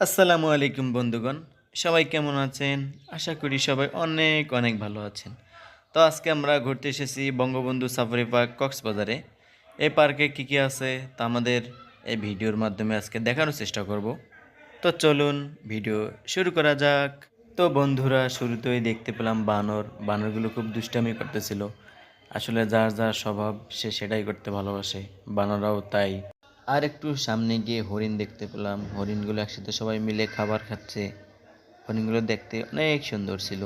আসসালামু আলাইকুম বন্ধুগণ, সবাই কেমন আছেন? আশা করি সবাই অনেক অনেক ভালো আছেন। তো আজকে আমরা ঘুরতে এসেছি বঙ্গবন্ধু সাফারি পার্ক কক্সবাজারে। এই পার্কে কী কী আছে তা আমাদের এই ভিডিওর মাধ্যমে আজকে দেখানোর চেষ্টা করব। তো চলুন ভিডিও শুরু করা যাক। তো বন্ধুরা, শুরুতেই দেখতে পেলাম বানর। বানরগুলো খুব দুষ্টামি করতেছিল। আসলে যার যার স্বভাব সে সেটাই করতে ভালোবাসে, বানররাও তাই। আর একটু সামনে গিয়ে হরিণ দেখতে পেলাম। হরিণগুলো একসাথে সবাই মিলে খাবার খাচ্ছে। হরিণগুলো দেখতে অনেক সুন্দর ছিল।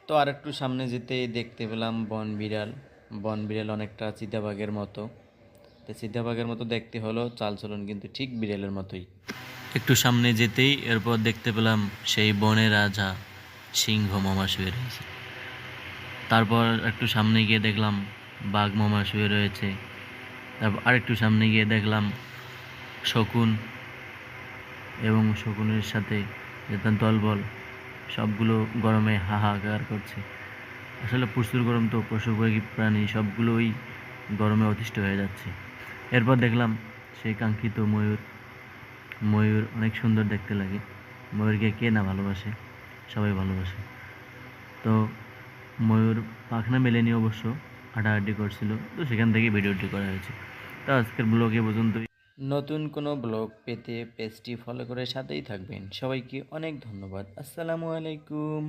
তো আর একটু সামনে যেতেই দেখতে পেলাম বন বিড়াল। বন বিড়াল অনেকটা চিতাবাঘের মতো। তো চিতাবাঘের মতো দেখতে হলো, চালচলন কিন্তু ঠিক বিড়ালের মতোই। একটু সামনে যেতেই এরপর দেখতে পেলাম সেই বনের রাজা সিংহ মামা শুয়ে রয়েছে। তারপর একটু সামনে গিয়ে দেখলাম বাঘ মামা শুয়ে রয়েছে। তারপর আরেকটু সামনে গিয়ে দেখলাম শকুন এবং শকুনের সাথে যে তার দলবল, সবগুলো গরমে হাহাকার করছে। আসলে প্রচুর গরম, তো পশুপাখি প্রাণী সবগুলোই গরমে অতিষ্ঠ হয়ে যাচ্ছে। এরপর দেখলাম সেই কাঙ্ক্ষিত ময়ূর। ময়ূর অনেক সুন্দর দেখতে লাগে। ময়ূরকে কে না ভালোবাসে, সবাই ভালোবাসে। তো ময়ূর পাখনা মেলেনি অবশ্য, হাঁটাহাঁটি করছিল, তো সেখান থেকে ভিডিওটি করা হয়েছে। তো আজকের ব্লগে পর্যন্তই। নতুন কোনো ব্লগ পেতে পেজটি ফলো করে সাথেই থাকবেন। সবাইকে অনেক ধন্যবাদ। আসসালামু আলাইকুম।